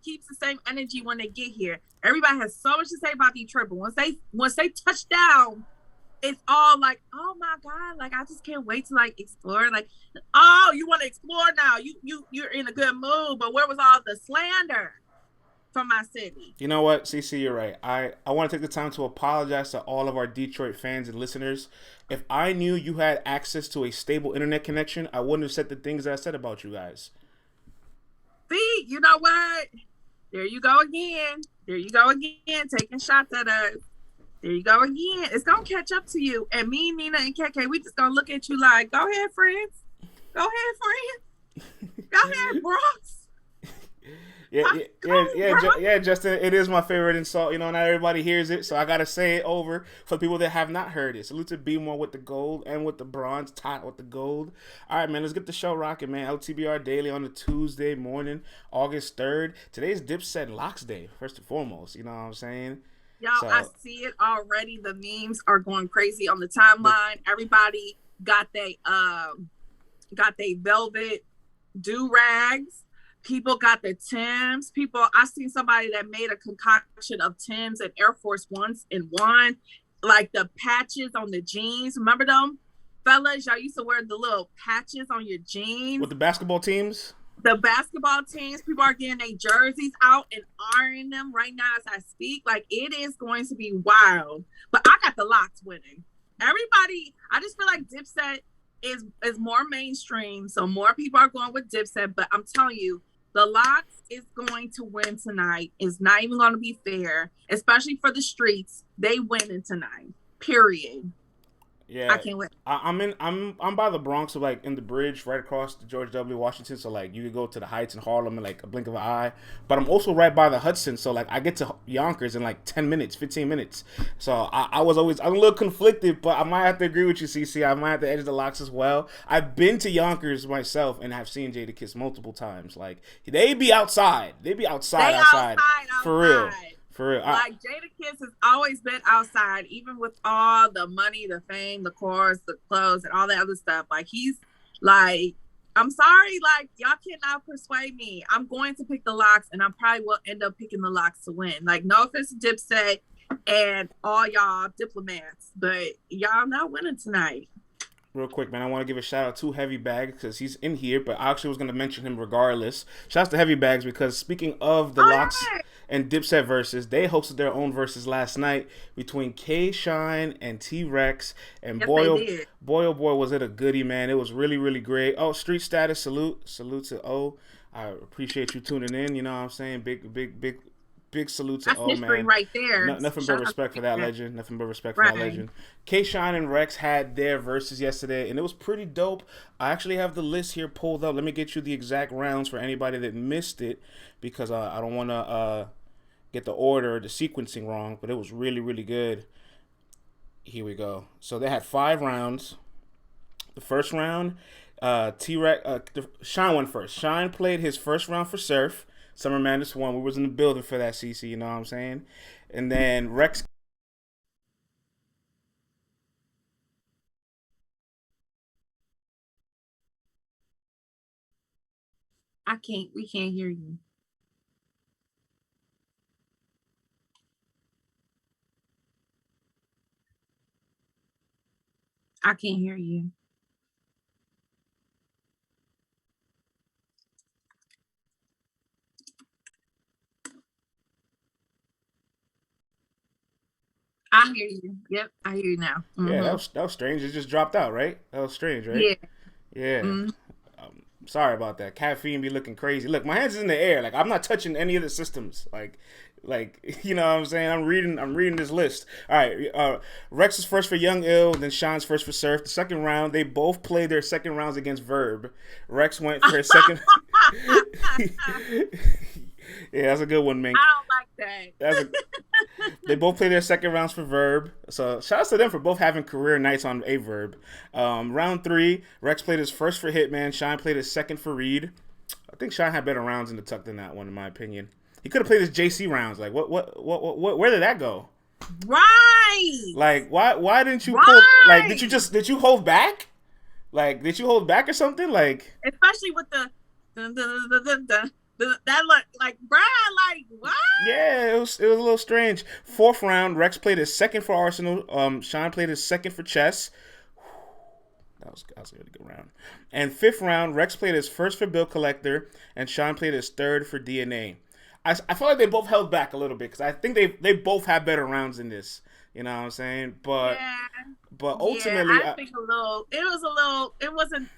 keeps the same energy when they get here. Everybody has so much to say about Detroit, but once they touch down, it's all like, oh my God, like I just can't wait to like explore. Like, oh, you want to explore now? You're in a good mood, but where was all the slander from my city? You know what, CeCe, you're right. I want to take the time to apologize to all of our Detroit fans and listeners. If I knew you had access to a stable internet connection, I wouldn't have said the things that I said about you guys. See, you know what? There you go again. There you go again, taking shots at us. There you go again. It's gonna catch up to you. And me, Nina, and KK, we just gonna look at you like, go ahead, friends. Go ahead, friends. Go ahead, Bronx. Yeah, Justin. It is my favorite insult. You know, not everybody hears it, so I gotta say it over for the people that have not heard it. Salute to B More with the gold and with the bronze, Tot with the gold. All right, man, let's get the show rocking, man. LTBR Daily on a Tuesday morning, August 3rd. Today's Dipset Locks Day, first and foremost. You know what I'm saying? Y'all, so, I see it already. The memes are going crazy on the timeline. Everybody got they velvet do-rags. People got the Timbs. I seen somebody that made a concoction of Timbs and Air Force Ones in one. Like the patches on the jeans. Remember them? Fellas, y'all used to wear the little patches on your jeans. With the basketball teams? The basketball teams, people are getting their jerseys out and ironing them right now as I speak. Like, it is going to be wild. But I got the Locks winning. Everybody, I just feel like Dipset is more mainstream, so more people are going with Dipset. But I'm telling you, the Locks is going to win tonight. It's not even going to be fair, especially for the streets. They winning tonight. Period. Yeah, I can't wait. I'm by the Bronx, so like in the bridge right across the George W. Washington. So like you could go to the Heights in Harlem in like a blink of an eye. But I'm also right by the Hudson, so like I get to Yonkers in like 10 minutes, 15 minutes. So I'm a little conflicted, but I might have to agree with you, CeCe. I might have to edge the Locks as well. I've been to Yonkers myself and have seen Jadakiss multiple times. Like they be outside. They be outside for real. For real. Like Jadakiss has always been outside, even with all the money, the fame, the cars, the clothes, and all that other stuff. Like he's like, I'm sorry, like y'all cannot persuade me. I'm going to pick the Locks, and I probably will end up picking the Locks to win. Like no offense to Dipset and all y'all diplomats, but y'all not winning tonight. Real quick, man, I want to give a shout out to Heavy Bags because he's in here, but I actually was going to mention him regardless. Shouts to Heavy Bags because speaking of the Locks and Dipset verses, they hosted their own verses last night between K Shine and T-Rex. And yes, boy, oh boy, was it a goodie, man. It was really, really great. Oh, Street Status, salute to O. I appreciate you tuning in. You know what I'm saying? Big salute to O, man. Right there. Nothing but respect for that legend. Nothing but respect for that legend. K-Shine and Rex had their verses yesterday, and it was pretty dope. I actually have the list here pulled up. Let me get you the exact rounds for anybody that missed it, because I don't want to get the order, the sequencing wrong, but it was really, really good. Here we go. So they had 5 rounds. The first round, T-Rex, Shine went first. Shine played his first round for Surf. Summer Madness 1. We was in the building for that, CeCe, you know what I'm saying? And then Rex. We can't hear you. I can't hear you. I hear you. Yep, I hear you now. Mm-hmm. Yeah, that was strange. It just dropped out, right? That was strange, right? Yeah. Yeah. Mm-hmm. Sorry about that. Caffeine be looking crazy. Look, my hands is in the air. Like I'm not touching any of the systems. Like you know what I'm saying? I'm reading this list. All right. Rex is first for Young Ill, then Sean's first for Surf. The second round, they both played their second rounds against Verb. Rex went for his second. Yeah, that's a good one, Mink. I don't like that. They both played their second rounds for Verb. So shout out to them for both having career nights on a Verb. Round 3, Rex played his first for Hitman. Shine played his second for Reed. I think Shine had better rounds in the tuck than that one, in my opinion. He could have played his JC rounds. Like what where did that go? Right. Like why didn't you pull, like did you hold back? Like did you hold back or something? Like especially with the that look like Brad, was a little strange. Fourth round, Rex played his second for Arsenal. Sean played his second for chess. That was a really good round. And fifth round, Rex played his first for Bill Collector, and Sean played his third for DNA. I feel like they both held back a little bit because I think they both had better rounds in this. You know what I'm saying? But ultimately, I think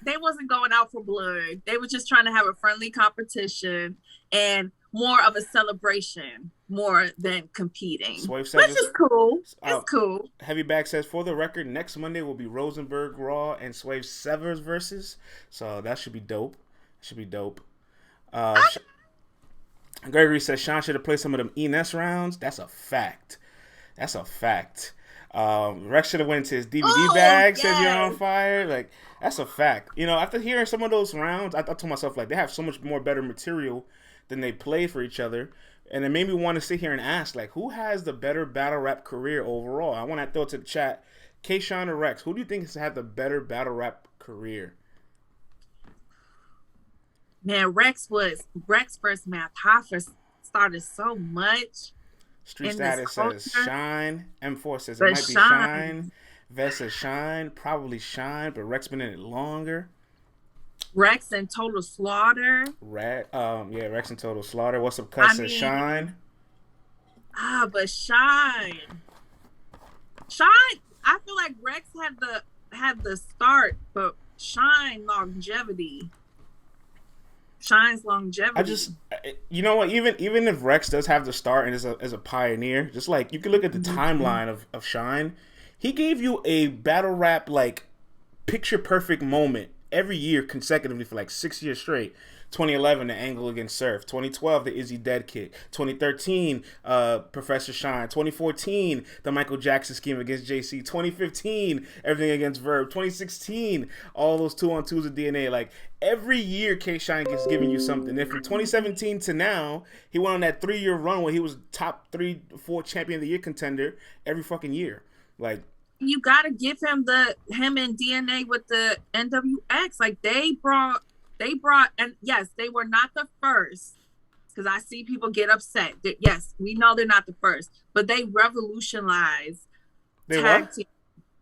they wasn't going out for blood. They were just trying to have a friendly competition and more of a celebration more than competing. Which is cool. It's cool. Heavy Bag says, for the record, next Monday will be Rosenberg Raw and Swave Severs versus. So that should be dope. Gregory says Sean should have played some of them ENS rounds. That's a fact. Rex should have went into his DVD bag, says you're on fire. Like, that's a fact. You know, after hearing some of those rounds, I thought to myself, like, they have so much more better material than they play for each other. And it made me want to sit here and ask, like, who has the better battle rap career overall? I want to throw it to the chat. K-Sean or Rex? Who do you think has had the better battle rap career? Man, Rex versus Math Hoffa started so much. Street Status says Shine. M4 says it might be Shine. Vest says Shine. Probably Shine, but Rex been in it longer. Rex and Total Slaughter. Rex and Total Slaughter. What's up, Cuss? Says Shine. But Shine. I feel like Rex had the start, but Shine's longevity. You know what? Even if Rex does have the start and is a pioneer, just like you can look at the timeline of Shine, he gave you a battle rap like picture perfect moment every year consecutively for like 6 years straight. 2011, the Angle against Surf. 2012, the Izzy Dead Kick. 2013, Professor Shine. 2014, the Michael Jackson scheme against JC. 2015, everything against Verb. 2016, all those 2-on-2s of DNA. Like, every year, K-Shine gets giving you something. And from 2017 to now, he went on that 3-year run where he was top 3-4 champion of the year contender every fucking year. Like, you gotta give him and DNA with the NWX. Like, they brought, and yes, they were not the first, because I see people get upset. Yes, we know they're not the first, but they revolutionized.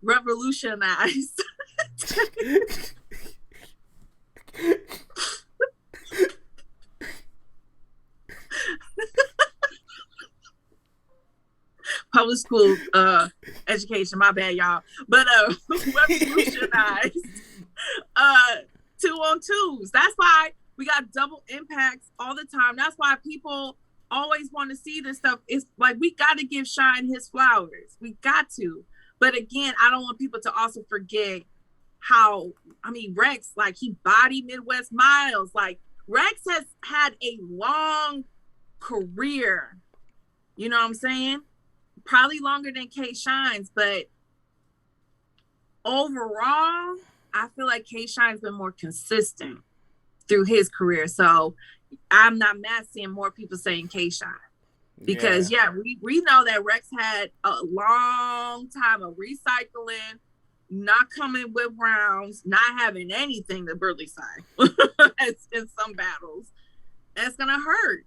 Revolutionized. Public school education, my bad, y'all. But revolutionized 2-on-2s. That's why we got double impacts all the time. That's why people always want to see this stuff. It's like, we got to give Shine his flowers. We got to. But again, I don't want people to also forget Rex, like, he bodied Midwest Miles. Like, Rex has had a long career. You know what I'm saying? Probably longer than K-Shine's, but overall, I feel like K-Shine's been more consistent through his career. So I'm not mad seeing more people saying K-Shine. Because, we know that Rex had a long time of recycling, not coming with rounds, not having anything to Burley side in some battles. That's going to hurt.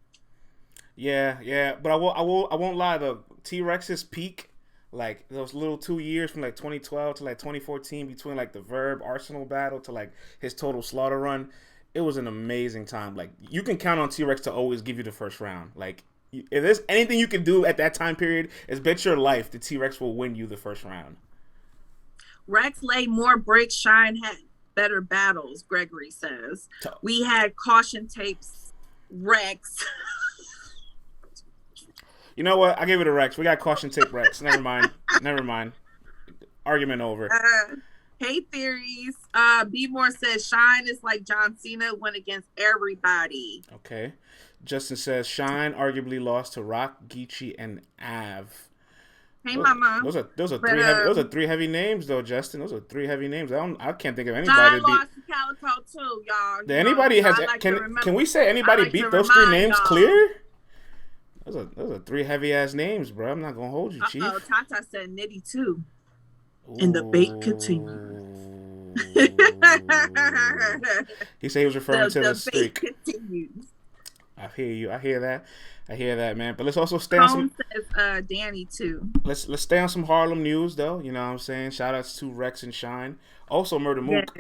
Yeah. But I won't lie, though. T-Rex's peak, like those little 2 years from like 2012 to like 2014, between like the Verb Arsenal battle to like his Total Slaughter run, it was an amazing time. Like, you can count on T-Rex to always give you the first round. Like, if there's anything you can do at that time period, is bet your life the T-Rex will win you the first round. Rex laid more bricks. Shine had better battles, Gregory says. We had caution tapes. Rex. You know what? I gave it a Rex. We got caution tape Rex. Never mind. Argument over. Hey, Theories. B-More says Shine is like John Cena, went against everybody. Okay. Justin says Shine arguably lost to Rock, Geechee, and Av. Hey, Mama. Those are three heavy names, though, Justin. Those are 3 heavy names. I can't think of anybody. Shine lost to Calico too, y'all. Anybody has? Can we say anybody beat those 3 names clear? Those are 3 heavy ass names, bro. I'm not gonna hold you, Chief. Tata said Nitty too. And the bait continues. He said he was referring to the streak. Continues. I hear you. I hear that, man. But let's also stay on Cone some. says Danny too. Let's stay on some Harlem news, though. You know what I'm saying? Shout outs to Rex and Shine. Also, Murda Yeah. Mook.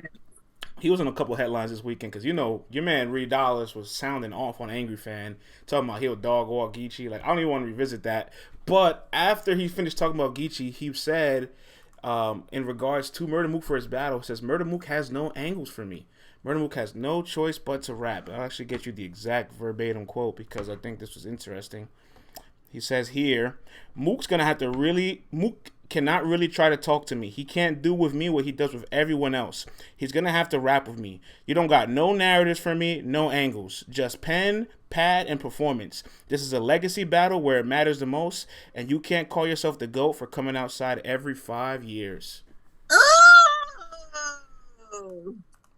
He was in a couple headlines this weekend because, you know, your man Dollaz was sounding off on Angry Fan, talking about he'll dog walk Geechee. Like, I don't even want to revisit that. But after he finished talking about Geechee, he said, in regards to Murda Mook for his battle, says, Murda Mook has no angles for me. Murda Mook has no choice but to rap. I'll actually get you the exact verbatim quote because I think this was interesting. He says here, Mook cannot really try to talk to me. He can't do with me what he does with everyone else. He's going to have to rap with me. You don't got no narratives for me, no angles. Just pen, pad, and performance. This is a legacy battle where it matters the most, and you can't call yourself the GOAT for coming outside every 5 years.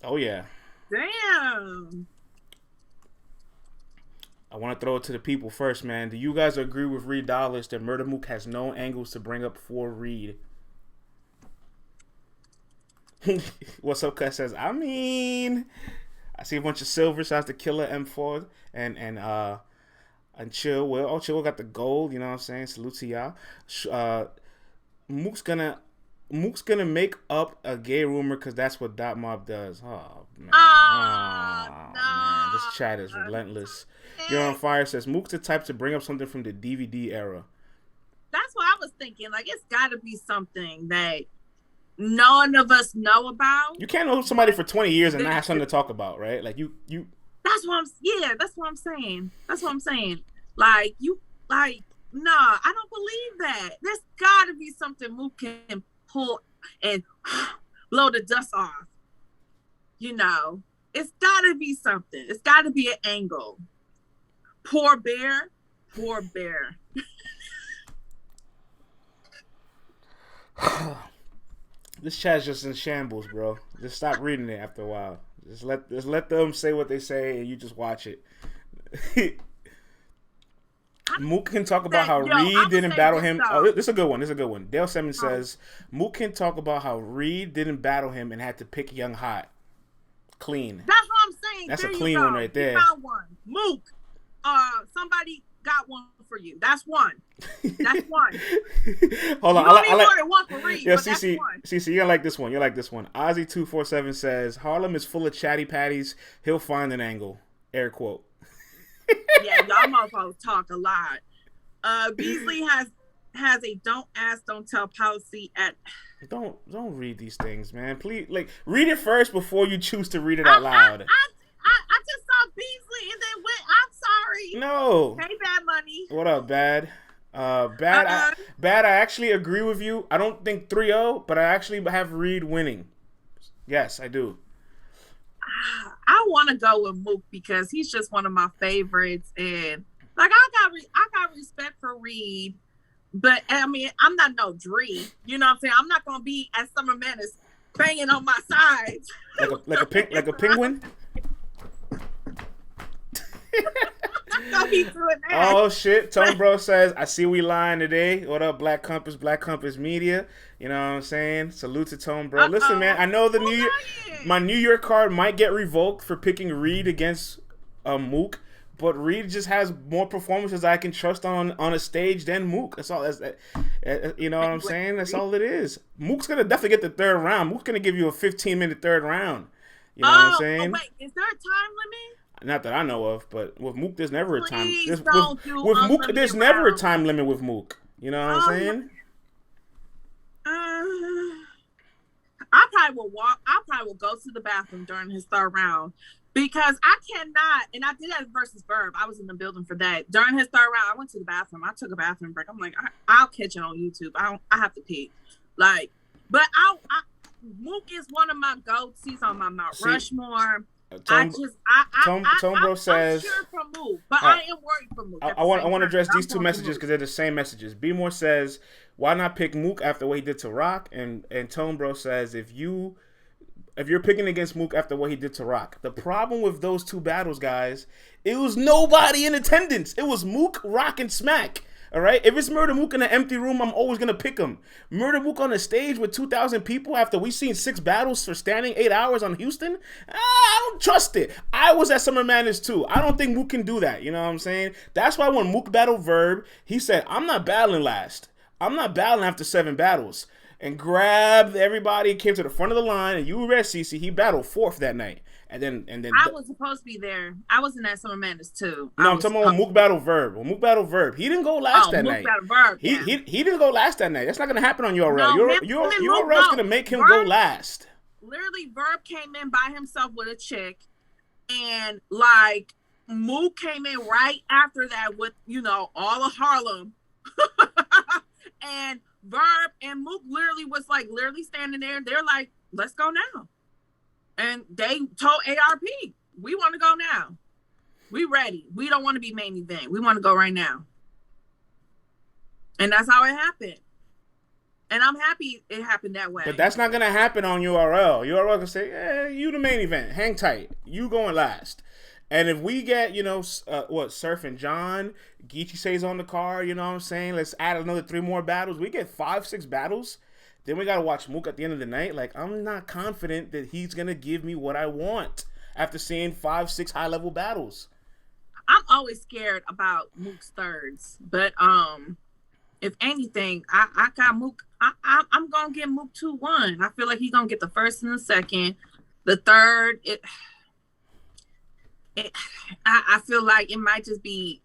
Oh, yeah. Damn. I want to throw it to the people first, man. Do you guys agree with Dollaz that Murda Mook has no angles to bring up for Reed? What's up, Cuz says, I mean, I see a bunch of silver. Shouts to Killer M4 and Chill Will. Oh, Chill Will got the gold. You know what I'm saying? Salute to y'all. Mook's gonna make up a gay rumor because that's what Dot Mob does. Oh man. No. Man. This chat is relentless. You're on Fire says Mook's the type to bring up something from the DVD era. That's what I was thinking. Like, it's got to be something that none of us know about. You can't know somebody for 20 years and not have something to talk about, right? Like you. That's what I'm saying. Like nah, I don't believe that. There's got to be something Mook can pull and blow the dust off. You know, it's got to be something. It's got to be an angle. Poor bear. This chat's just in shambles, bro. Just stop reading it after a while. Just let them say what they say, and you just watch it. Mook can talk about how Reed didn't battle him. Oh, this is a good one. Dale Simmons says Mook can talk about how Reed didn't battle him and had to pick Young Hot. Clean. That's what I'm saying. That's there a clean one right there. You found one. Mook. Somebody got one for you. That's one. Hold on. I like one for Reed. Yeah, CeCe, you're gonna like this one. Ozzy247 says Harlem is full of chatty patties. He'll find an angle. Air quote. Yeah, y'all motherfuckers talk a lot. Beasley has a don't ask, don't tell policy at. Don't read these things, man. Please, read it first before you choose to read it out loud. I just saw Beasley and then went. I'm sorry. No. Hey, Bad Money. What up, Bad? Bad. I actually agree with you. I don't think 3-0, but I actually have Reed winning. Yes, I do. I want to go with Mook because he's just one of my favorites, and I got respect for Reed, but I mean I'm not no Dree. You know what I'm saying? I'm not gonna be as Summer Menace banging on my sides like a penguin. Oh shit! Tone Bro says, I see we lying today. What up, Black Compass Media? You know what I'm saying? Salute to Tone Bro. Listen, man, I know my New York card might get revoked for picking Reed against Mook, but Reed just has more performances I can trust on a stage than Mook. That's all. You know what I'm saying? That's all it is. Mook's gonna definitely get the third round. Mook's gonna give you a 15-minute third round. You know what I'm saying? Oh, wait, is there a time limit? Not that I know of, but with Mook, there's never a time. With Mook, there's never a time limit with Mook. You know what I'm saying? I probably will go to the bathroom during his third round because I cannot. And I did that versus Verb. I was in the building for that during his third round. I went to the bathroom. I took a bathroom break. I'm like, I'll catch it on YouTube. I have to pee. Mook is one of my goats. He's on my Mount Rushmore. Tone Bro says, I'm sure for Mook, but I am worried for Mook. I want to address these two messages because they're the same messages. B More says, why not pick Mook after what he did to Rock? And Tone Bro says, if you're picking against Mook after what he did to Rock, the problem with those two battles, guys, it was nobody in attendance. It was Mook, Rock, and Smack. All right, if it's Murda Mook in an empty room, I'm always gonna pick him. Murda Mook on the stage with 2,000 people after we seen 6 battles for standing 8 hours on Houston. I don't trust it. I was at Summer Madness too. I don't think Mook can do that. You know what I'm saying? That's why when Mook battled Verb, he said, "I'm not battling last. I'm not battling after 7 battles." And grabbed everybody, came to the front of the line, and you read CeCe. He battled 4th that night. And then I was supposed to be there. I was in that Summer Madness too. No, I'm talking about Mook battle Verb. When Mook battle Verb, he didn't go last that night. Verb, he didn't go last that night. That's not gonna happen on URL. No, URL's gonna make him go last. Literally, Verb came in by himself with a chick, and like Mook came in right after that with all of Harlem, and Verb and Mook literally standing there. They're like, "Let's go now." And they told ARP, "We want to go now. We ready. We don't want to be main event. We want to go right now." And that's how it happened. And I'm happy it happened that way. But that's not going to happen on URL. URL going to say, you the main event. Hang tight. You going last. And if we get, Surf and John, Geechee Say's on the card, you know what I'm saying? Let's add another 3 more battles. We get 5, 6 battles. Then we got to watch Mook at the end of the night. Like, I'm not confident that he's going to give me what I want after seeing 5, 6 high-level battles. I'm always scared about Mook's thirds. But if anything, I got Mook. I'm going to give Mook 2-1. I feel like he's going to get the first and the second. The third, I feel like it might just be,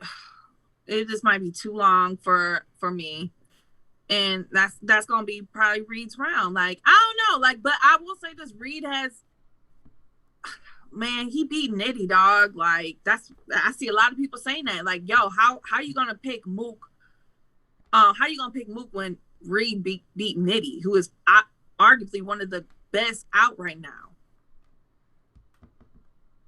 it just might be too long for me. And that's gonna be probably Reed's round. Like, I don't know. Like, but I will say this: Reed has, man, he beat Nitty, dog. Like, I see a lot of people saying that. Like, yo, how you gonna pick Mook? How you gonna pick Mook when Reed beat Nitty, who is arguably one of the best out right now?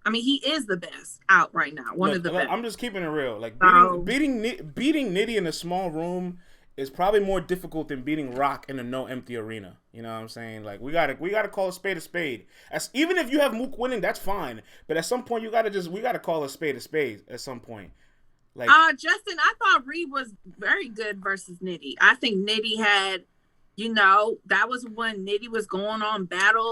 I mean, he is the best out right now. One of the best. I'm just keeping it real. Like, beating Nitty in a small room is probably more difficult than beating Rock in a no empty arena. You know what I'm saying? Like, we gotta call a spade a spade. Even if you have Mook winning, that's fine. But at some point, we gotta call a spade at some point. Like, Justin, I thought Reed was very good versus Nitty. I think Nitty had, that was when Nitty was going on battling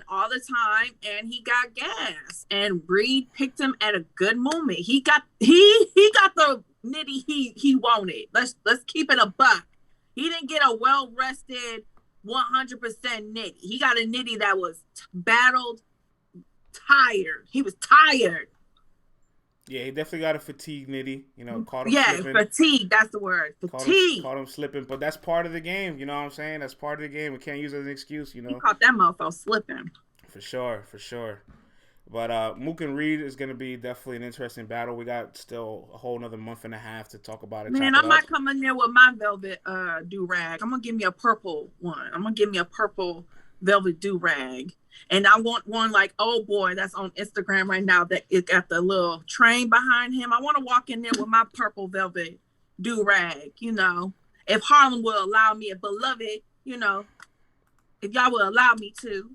all the time, and he got gas. And Reed picked him at a good moment. He got the Nitty he wanted. Let's keep it a buck. He didn't get a well-rested 100% Nitty. He got a Nitty that was battled, tired. He was tired. Yeah, he definitely got a fatigue Nitty. Caught him slipping. Fatigue. That's the word. Fatigue. Caught him slipping, but that's part of the game. You know what I'm saying? That's part of the game. We can't use it as an excuse. He caught that motherfucker slipping. For sure. But Mook and Reed is going to be definitely an interesting battle. We got still a whole another month and a half to talk about it. Man, I might come in there with my velvet do-rag. I'm going to give me a purple one. I'm going to give me a purple velvet do-rag. And I want one like, oh boy, that's on Instagram right now that it got the little train behind him. I want to walk in there with my purple velvet do-rag, If Harlem will allow me, beloved, if y'all will allow me to,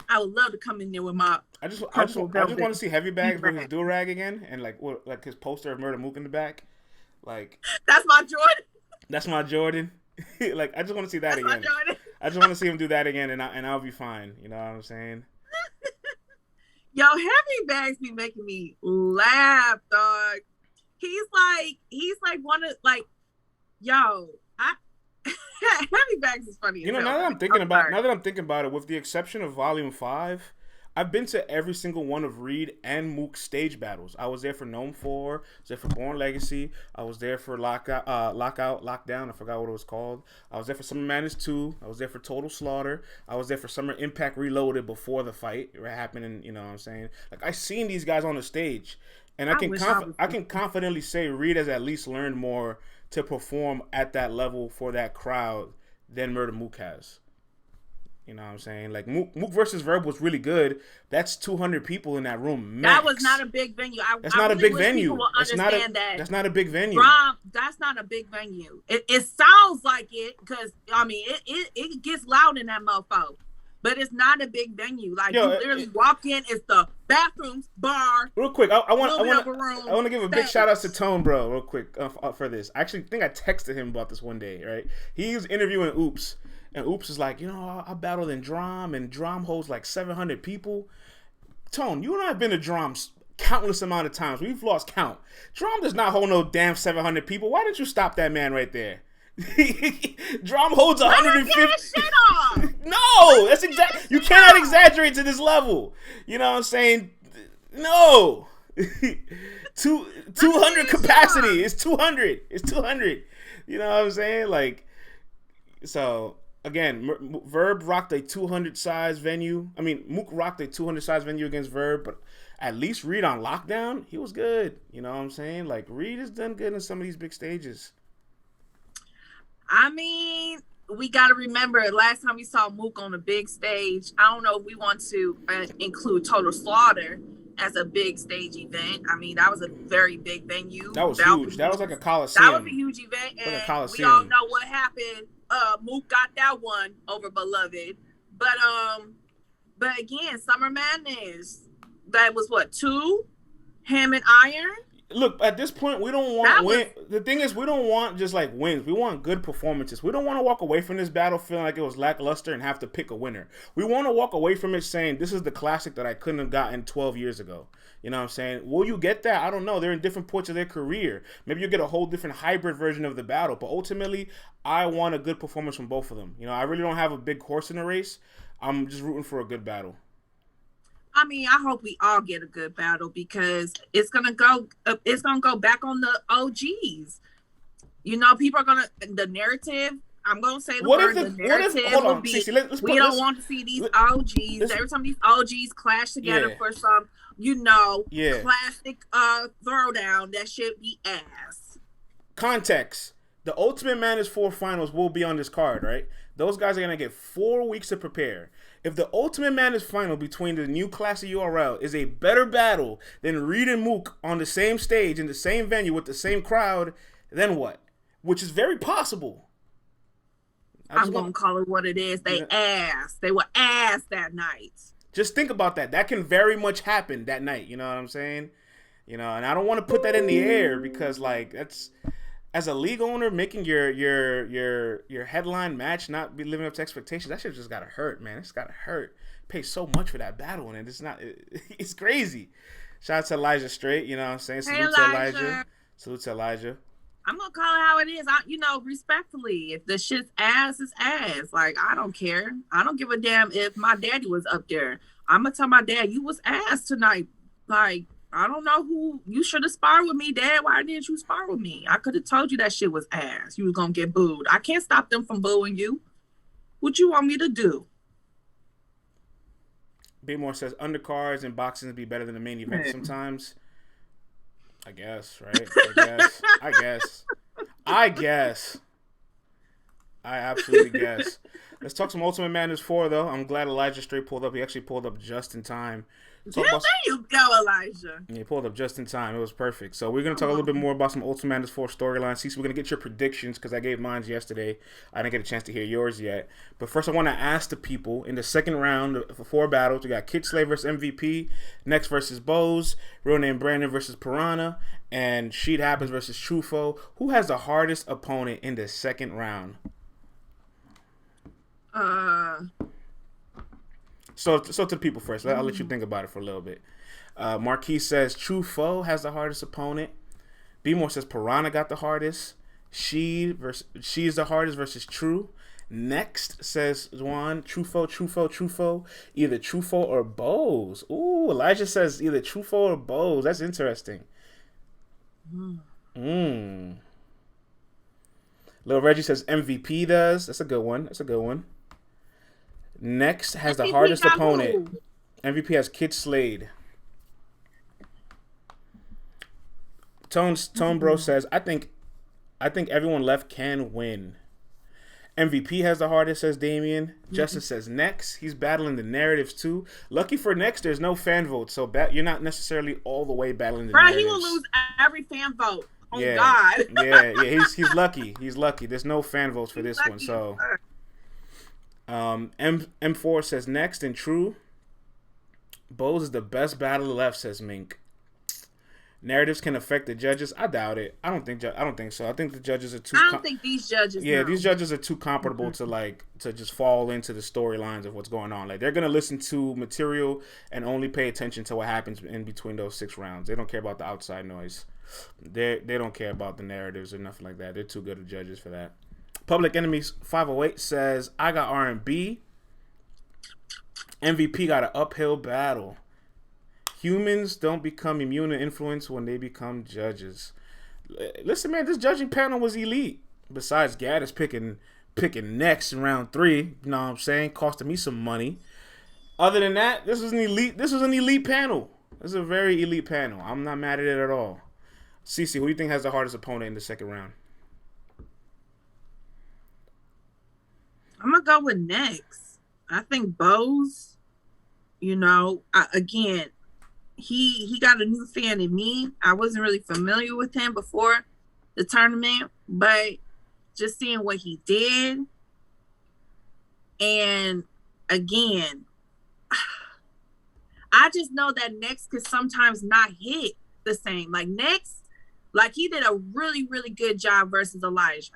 I would love to come in there with my I just want to see Heavy Bags with his do-rag again and like his poster of Murda Mook in the back. Like, that's my Jordan. That's my Jordan. Like, I just want to see that again. I just want to see him do that again, and I'll be fine. You know what I'm saying? Yo, Heavy Bags be making me laugh, dog. He's like one of Heavy Bags is funny. Now that I'm thinking about it, with the exception of Volume 5, I've been to every single one of Reed and Mook's stage battles. I was there for UM4, I was there for Born Legacy, I was there for Lockdown, I forgot what it was called. I was there for Summer Madness 2, I was there for Total Slaughter, I was there for Summer Impact Reloaded before the fight happened, you know what I'm saying? Like, I seen these guys on the stage, and I can confidently say Reed has at least learned more to perform at that level for that crowd than Murda Mook has. You know what I'm saying? Like, Mook versus Verb was really good. That's 200 people in that room. Max. That was not a big venue. That's not a big venue. That's not a big venue. Rob, that's not a big venue. It sounds like it because, I mean, it gets loud in that mofo. But it's not a big venue. Like, you literally walk in, it's the bathrooms, bar, Real quick, I want to give a big stage. shout out to Tone Bro real quick for this. I actually think I texted him about this one day. Right, he was interviewing Oops, and Oops is like, I battled in Drum, and Drum holds like 700 people. Tone, you and I have been to Drums countless amount of times. We've lost count. Drum does not hold no damn 700 people. Why didn't you stop that man right there? Drum holds 150. No, that's exactly. You cannot exaggerate to this level. You know what I'm saying? No. 200 capacity. It's 200. It's 200. You know what I'm saying? Like, so again, Verb rocked a 200 size venue. I mean, Mook rocked a 200 size venue against Verb, but at least Reed on lockdown, he was good. You know what I'm saying? Like, Reed has done good in some of these big stages. I mean, we got to remember, last time we saw Mook on a big stage, I don't know if we want to include Total Slaughter as a big stage event. I mean, that was a very big venue. That was huge. That was like a Coliseum. That was a huge event, and like we all know what happened. Mook got that one over Beloved. But again, Summer Madness, that was what, 2? Ham and Iron? Look, at this point, we don't want win. The thing is, we don't want just like wins. We want good performances. We don't want to walk away from this battle feeling like it was lackluster and have to pick a winner. We want to walk away from it saying, this is the classic that I couldn't have gotten 12 years ago. You know what I'm saying? Will you get that? I don't know. They're in different points of their career. Maybe you'll get a whole different hybrid version of the battle. But ultimately, I want a good performance from both of them. You know, I really don't have a big horse in the race. I'm just rooting for a good battle. I mean, I hope we all get a good battle because it's gonna go back on the OGs. You know, people are the narrative. I'm gonna say the narrative will be. We don't want to see these OGs. Every time these OGs clash together for some, classic throwdown, that should be ass. Context: the Ultimate Madness 4 finals will be on this card, right? Those guys are gonna get 4 weeks to prepare. If the Ultimate Madness final between the new class of URL is a better battle than Reed and Mook on the same stage in the same venue with the same crowd, then what? Which is very possible. I'm going to call it what it is. They were ass that night. Just think about that. That can very much happen that night. You know what I'm saying? You know, and I don't want to put that in the air because, like, that's... As a league owner, making your headline match not be living up to expectations, that shit just gotta hurt, man. It's gotta hurt. Pay so much for that battle, and it's crazy. Shout out to Elijah Straight, you know what I'm saying? Salute to Elijah. Salute to Elijah. I'm gonna call it how it is. Respectfully, if the shit's ass, it's ass. Like, I don't care. I don't give a damn if my daddy was up there. I'm gonna tell my dad, you was ass tonight. Like, I don't know who you should have sparred with me, Dad. Why didn't you spar with me? I could have told you that shit was ass. You was gonna get booed. I can't stop them from booing you. What you want me to do? B-More says undercards and boxing would be better than the main event sometimes. I guess, right? I guess. I absolutely guess. Let's talk some Ultimate Madness 4, though. I'm glad Elijah Straight pulled up. He actually pulled up just in time. There you go, Elijah. Yeah, he pulled up just in time. It was perfect. So we're going to talk a little bit more about some Ultimate Madness 4 storylines. CeCe, we're going to get your predictions because I gave mine yesterday. I didn't get a chance to hear yours yet. But first, I want to ask the people, in the second round for 4 battles, we got Kid Slay versus MVP, Next versus Bose, Real Name Brandon versus Piranha, and Sheet Happens versus Trufo. Who has the hardest opponent in the second round? So to the people first. I'll let you think about it for a little bit. Marquis says Trufo has the hardest opponent. B-More says Piranha got the hardest. She is the hardest versus True. Next says Juan Trufo. Either Trufo or Bose. Ooh, Elijah says either Trufo or Bose. That's interesting. Little Reggie says MVP does. That's a good one. Next has the hardest opponent. MVP has Kid Slade. Tone Bro says, I think everyone left can win. MVP has the hardest, says Damien. Justice says Next. He's battling the narratives too. Lucky for Next, there's no fan vote, so you're not necessarily all the way battling the narratives. He will lose every fan vote. Oh God. He's lucky. He's lucky. There's no fan votes for this one, so. M4 says Next and True. Bose is the best battler left, says Mink. Narratives can affect the judges. I doubt it. I don't think so. I think the judges are too. I don't think these judges. Yeah, know. These judges are too comfortable to just fall into the storylines of what's going on. Like, they're gonna listen to material and only pay attention to what happens in between those 6 rounds. They don't care about the outside noise. They don't care about the narratives or nothing like that. They're too good of judges for that. Public Enemies 508 says, I got R&B. MVP got an uphill battle. Humans don't become immune to influence when they become judges. Listen, man, this judging panel was elite. Besides Gaddis picking next in round 3, you know what I'm saying? Costing me some money. Other than that, this was an elite panel. This is a very elite panel. I'm not mad at it at all. CeCe, who do you think has the hardest opponent in the second round? I'm gonna go with next. I think Bose, again, he got a new fan in me. I wasn't really familiar with him before the tournament, but just seeing what he did, and again, I just know that Next could sometimes not hit the same. Like Next, like he did a really, really good job versus Elijah.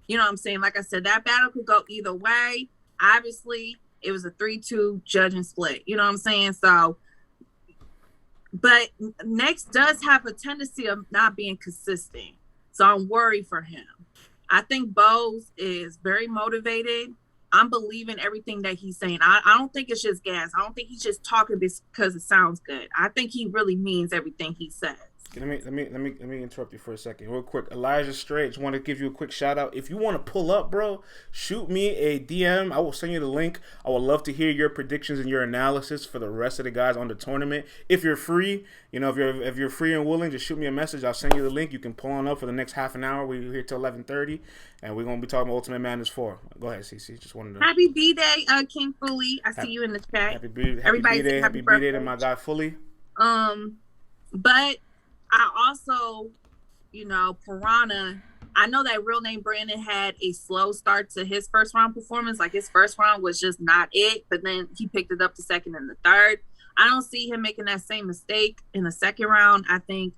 You know what I'm saying? Like I said, that battle could go either way. Obviously, it was a 3-2 judging split. You know what I'm saying? So, but Next does have a tendency of not being consistent. So I'm worried for him. I think Bose is very motivated. I'm believing everything that he's saying. I don't think it's just gas. I don't think he's just talking because it sounds good. I think he really means everything he says. Let me interrupt you for a second, real quick. Elijah Strait, just want to give you a quick shout out. If you want to pull up, bro, shoot me a DM. I will send you the link. I would love to hear your predictions and your analysis for the rest of the guys on the tournament. If you're free, if you're free and willing, just shoot me a message. I'll send you the link. You can pull on up for the next half an hour. We're here till 11:30, and we're gonna be talking about Ultimate Madness 4. Go ahead, CeCe. Just wanted to. Happy B-Day, King Fully. I see you in the chat. Happy B-Day, happy B-Day to my guy Fully. But I also, Piranha, I know that Real Name Brandon had a slow start to his first round performance. Like his first round was just not it, but then he picked it up the second and the third. I don't see him making that same mistake in the second round. I think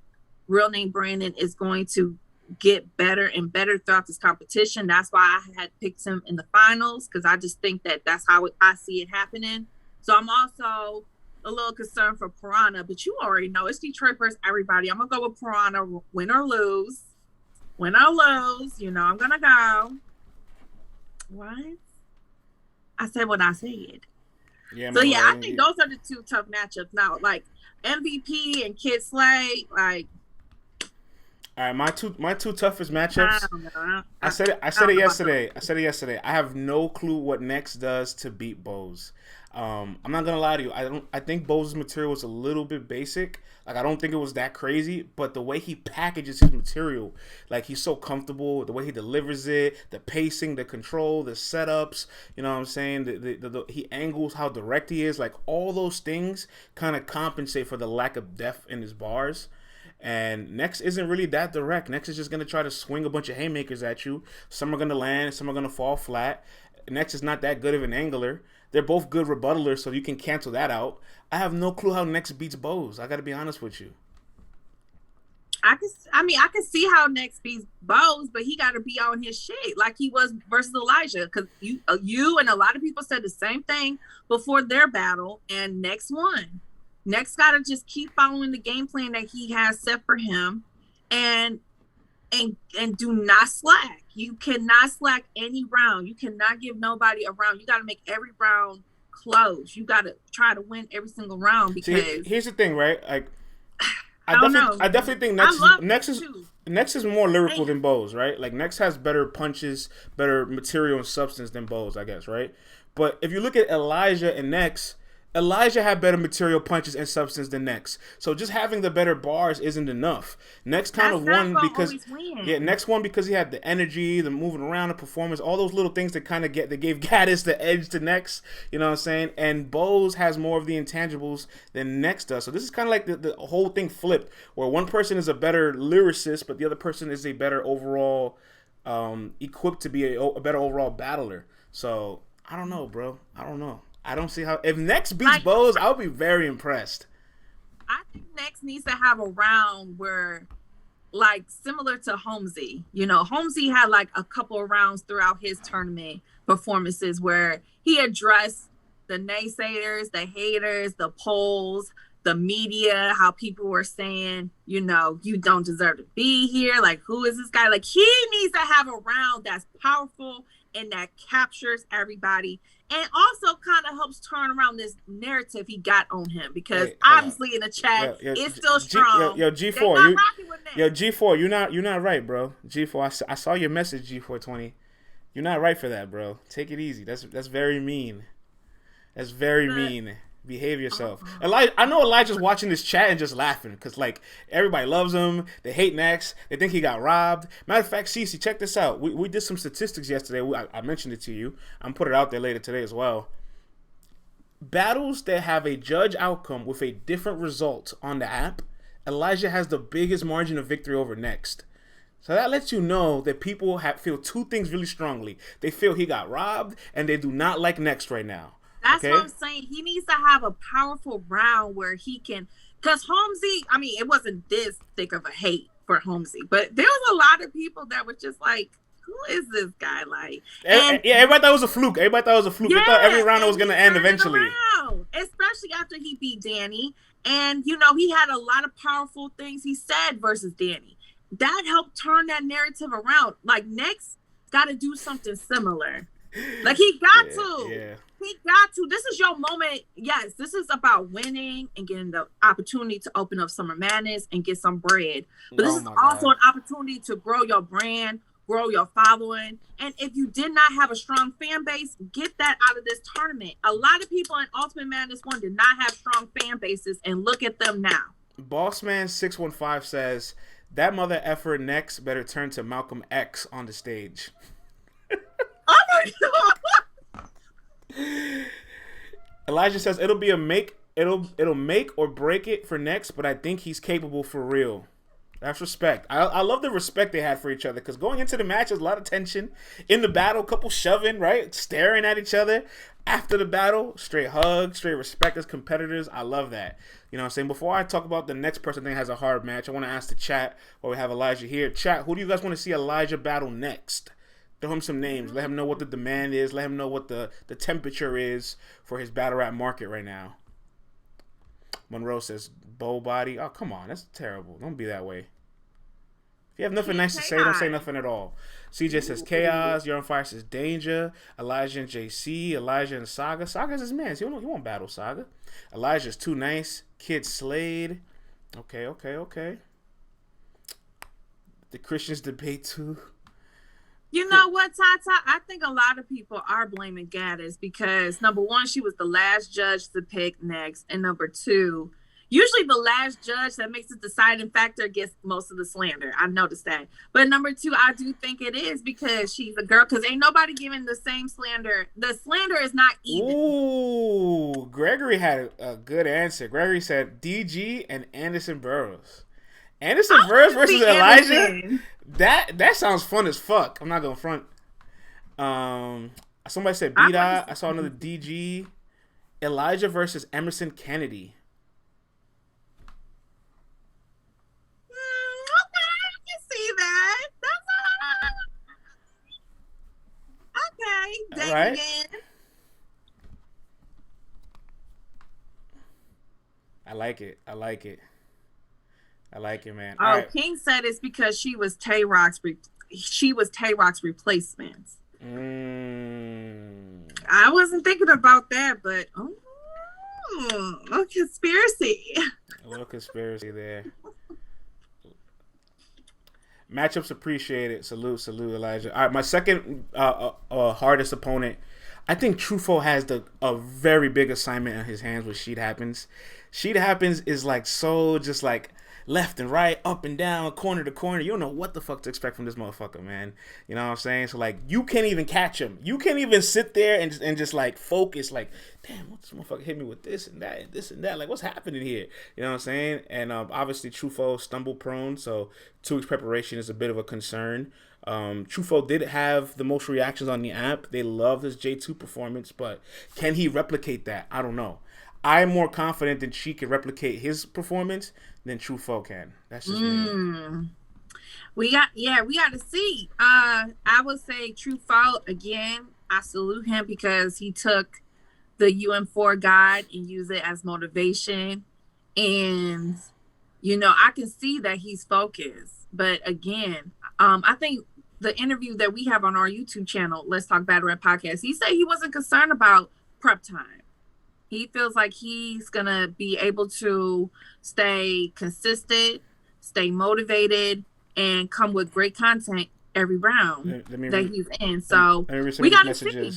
Real Name Brandon is going to get better and better throughout this competition. That's why I had picked him in the finals, because I just think that that's how I see it happening. So I'm also a little concerned for Piranha, but you already know it's Detroit versus everybody. I'm gonna go with Piranha, win or lose. I'm gonna go. What? I said what I said. Yeah. So yeah, I think those are the two tough matchups now. Like MVP and Kid Slay, like. All right, my two toughest matchups. I said it yesterday. I have no clue what Next does to beat Bose. I'm not gonna lie to you. I think Bose's material was a little bit basic. Like, I don't think it was that crazy, but the way he packages his material, like, he's so comfortable. The way he delivers it, the pacing, the control, the setups. You know what I'm saying? He angles how direct he is. Like, all those things kind of compensate for the lack of depth in his bars. And Next isn't really that direct. Next is just going to try to swing a bunch of haymakers at you. Some are going to land, some are going to fall flat. Next is not that good of an angler. They're both good rebuttalers, so you can cancel that out. I have no clue how Next beats Bose. I got to be honest with you. I can see how Next beats Bose, but he got to be on his shit like he was versus Elijah. Because you and a lot of people said the same thing before their battle, and Next won. Next got to just keep following the game plan that he has set for him, and do not slack. You cannot slack any round. You cannot give nobody a round. You got to make every round close. You got to try to win every single round, because here's the thing, right? Like, I definitely think Next is more lyrical than Bose, right? Like, Next has better punches, better material and substance than Bose, I guess, right? But if you look at Elijah and Next, Elijah had better material, punches, and substance than Next. So just having the better bars isn't enough. Next kind of won because Next won because he had the energy, the moving around, the performance, all those little things that gave Gaddis the edge to Next. You know what I'm saying? And Bose has more of the intangibles than Next does. So this is kind of like the whole thing flipped, where one person is a better lyricist, but the other person is a better overall equipped to be a better overall battler. So I don't know, bro. I don't know. I don't see how. If Next beats Bose, I'll be very impressed. I think Next needs to have a round where, like, similar to Holmesy. You know, Holmesy had like a couple of rounds throughout his tournament performances where he addressed the naysayers, the haters, the polls, the media, how people were saying, you know, you don't deserve to be here. Like, who is this guy? Like, he needs to have a round that's powerful and that captures everybody. And also kind of helps turn around this narrative he got on him, because obviously in the chat it's still strong. G4, G4, you're not right, bro. G4, I saw your message, G420. You're not right for that, bro. Take it easy. That's very mean. That's very mean. Behave yourself. I know Elijah's watching this chat and just laughing because, like, everybody loves him. They hate Next. They think he got robbed. Matter of fact, CeCe, check this out. We did some statistics yesterday. I mentioned it to you. I'm put it out there later today as well. Battles that have a judge outcome with a different result on the app, Elijah has the biggest margin of victory over Next. So that lets you know that people feel two things really strongly. They feel he got robbed, and they do not like Next right now. That's what I'm saying. He needs to have a powerful round where he can, because Holmesy, I mean, it wasn't this thick of a hate for Holmesy, but there was a lot of people that were just like, who is this guy? Like, everybody thought it was a fluke. They thought every round was going to end eventually. Especially after he beat Danny. And, you know, he had a lot of powerful things he said versus Danny. That helped turn that narrative around. Like, Next got to do something similar. Like, he got to. Yeah. He got to. This is your moment. Yes, this is about winning and getting the opportunity to open up Summer Madness and get some bread. But this is also an opportunity to grow your brand, grow your following. And if you did not have a strong fan base, get that out of this tournament. A lot of people in Ultimate Madness 1 did not have strong fan bases, and look at them now. Bossman615 says, that mother effer Next better turn to Malcolm X on the stage. Oh my God. Elijah says it'll make or break it for Next, but I think he's capable for real. That's respect. I love the respect they had for each other, because going into the match, there's a lot of tension in the battle. Couple shoving, right, staring at each other. After the battle, straight hug, straight respect as competitors. I love that. You know what I'm saying? Before I talk about the next person I think has a hard match, I want to ask the chat, while we have Elijah here. Chat, who do you guys want to see Elijah battle next? Throw him some names. Let him know what the demand is. Let him know what the temperature is for his battle rap market right now. Monroe says, bow body. Oh, come on. That's terrible. Don't be that way. If you have nothing nice to say, don't say nothing at all. CJ says chaos. You're on fire says danger. Elijah and JC. Elijah and Saga. Saga's his man. So you won't battle Saga. Elijah's too nice. Kid Slade. Okay. The Christians debate too. You know what, Tata? I think a lot of people are blaming Gaddis because, number one, she was the last judge to pick Next. And number two, usually the last judge that makes the deciding factor gets most of the slander. I noticed that. But number two, I do think it is because she's a girl, because ain't nobody giving the same slander. The slander is not even. Ooh, Gregory had a good answer. Gregory said DG and Anderson Burroughs. Anderson Burroughs versus Elijah? That sounds fun as fuck. I'm not gonna front. Somebody said B-Dot. I saw another DG. Elijah versus Emerson Kennedy. Okay, I can see that. That's okay. All right. I like it, man. Oh, right. King said it's because she was Tay-Rock's replacement. I wasn't thinking about that, but a conspiracy. A little conspiracy there. Matchups appreciated. Salute, Elijah. All right, my second hardest opponent. I think Truffaut has a very big assignment on his hands with Sheet Happens. Sheet Happens is like so just like left and right, up and down, corner to corner. You don't know what the fuck to expect from this motherfucker, man. You know what I'm saying? So like, you can't even catch him. You can't even sit there and just like focus. Like, damn, what this motherfucker hit me with this and that and this and that. Like, what's happening here? You know what I'm saying? And obviously, Truffaut stumble prone, so 2 weeks preparation is a bit of a concern. Truffaut did have the most reactions on the app. They love his J2 performance, but can he replicate that? I don't know. I'm more confident that she can replicate his performance than Truffaut can. That's just me. We got to see. I would say Truffaut again. I salute him because he took the UM4 guide and used it as motivation. And, I can see that he's focused. But again, I think the interview that we have on our YouTube channel, Let's Talk Battle Rap Podcast, he said he wasn't concerned about prep time. He feels like he's going to be able to stay consistent, stay motivated, and come with great content every round that he's in. So we got to see.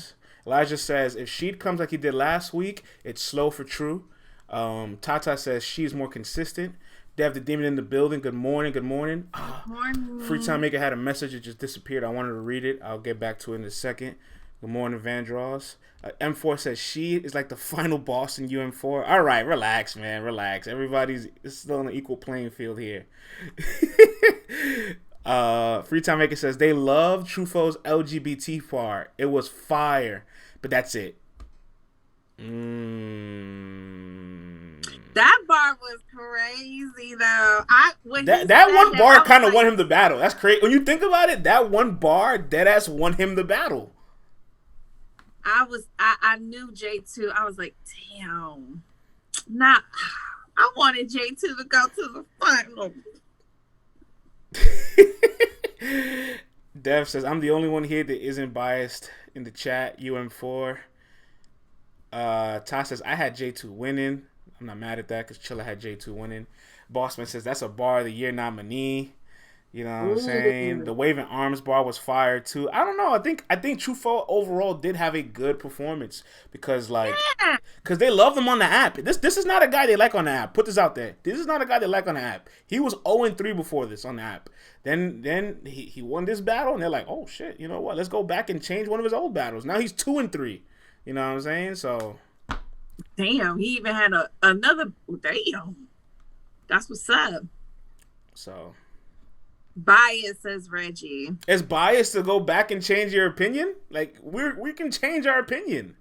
Elijah says, if Sheed comes like he did last week, it's slow for True. Tata says she's more consistent. Dev the Demon in the building. Good morning. Good morning. Morning. Free Time Maker had a message. It just disappeared. I wanted to read it. I'll get back to it in a second. Good morning, Vandross. M4 says she is like the final boss in UM4. All right, relax, man. Relax. Everybody's still on an equal playing field here. Free Time Maker says they love Truffaut's LGBT part. It was fire, but that's it. That bar was crazy though. That one bar kind of won him the battle. That's crazy. When you think about it, that one bar deadass won him the battle. I knew J2. I was like, damn. I wanted J2 to go to the final. Dev says, I'm the only one here that isn't biased in the chat. UM4. Toss says, I had J2 winning. I'm not mad at that because Chilla had J2 winning. Bossman says, that's a bar of the year nominee. You know what I'm saying? The waving arms bar was fire too. I don't know. I think Truffaut overall did have a good performance because they love him on the app. This is not a guy they like on the app. Put this out there. This is not a guy they like on the app. He was 0-3 before this on the app. Then he won this battle and they're like, oh shit, you know what? Let's go back and change one of his old battles. Now he's 2-3. You know what I'm saying? So damn, he even had another damn. That's what's up. So bias, says Reggie. It's biased to go back and change your opinion? Like we can change our opinion.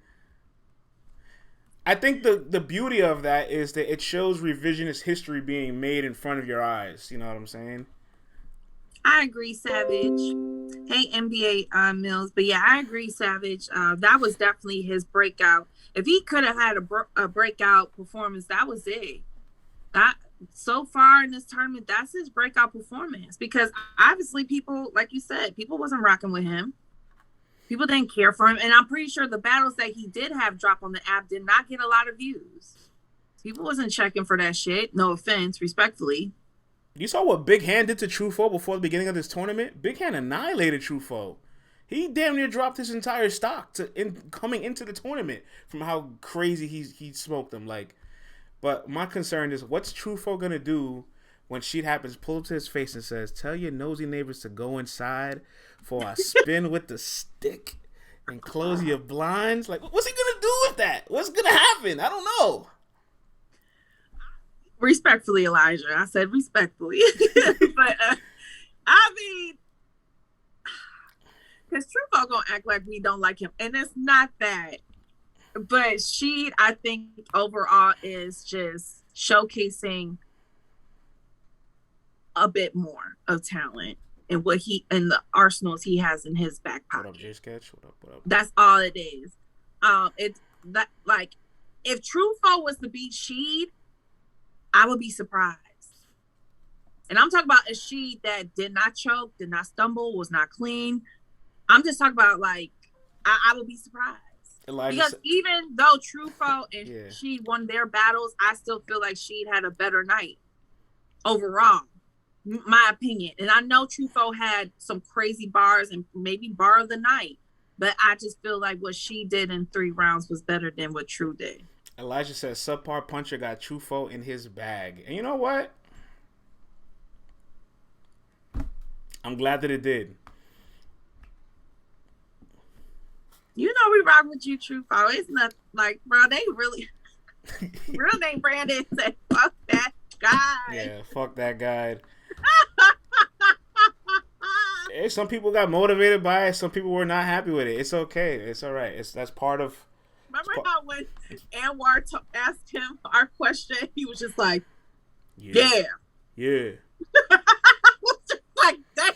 I think the beauty of that is that it shows revisionist history being made in front of your eyes. You know what I'm saying? I agree, Savage. Hey, NBA Mills. But yeah, I agree, Savage. That was definitely his breakout. If he could have had a breakout performance, that was it. So far in this tournament, that's his breakout performance. Because obviously people, like you said, people wasn't rocking with him. People didn't care for him. And I'm pretty sure the battles that he did have drop on the app did not get a lot of views. People wasn't checking for that shit. No offense, respectfully. You saw what Big Hand did to Truffaut before the beginning of this tournament? Big Hand annihilated Truffaut. He damn near dropped his entire stock coming into the tournament from how crazy he smoked them. But my concern is, what's Truffaut gonna do when shit happens? Pull up to his face and says, "Tell your nosy neighbors to go inside for a spin with the stick and close your blinds." Like, what's he gonna do with that? What's gonna happen? I don't know. Respectfully, Elijah. I said respectfully. But, I mean, because Truffaut gonna act like we don't like him. And it's not that. But Sheed, I think, overall is just showcasing a bit more of talent and what and the arsenals he has in his back pocket. What up, J-Sketch? What up? That's all it is. It's that, like, if Truffaut was to beat Sheed, I would be surprised. And I'm talking about a Sheed that did not choke, did not stumble, was not clean. I'm just talking about, like, I would be surprised. Because even though Truffaut and Sheed won their battles, I still feel like Sheed had a better night overall, my opinion. And I know Truffaut had some crazy bars and maybe bar of the night, but I just feel like what she did in 3 rounds was better than what True did. Elijah says subpar puncher got Truffaut in his bag. And you know what? I'm glad that it did. You know we rock with you, True Fo. It's not like, bro, they really real name Brandon said, fuck that guy. Yeah, fuck that guy. Hey, some people got motivated by it. Some people were not happy with it. It's okay. It's all right. That's part of. Remember how when Anwar asked him our question, he was just like, yeah. I was just like, damn.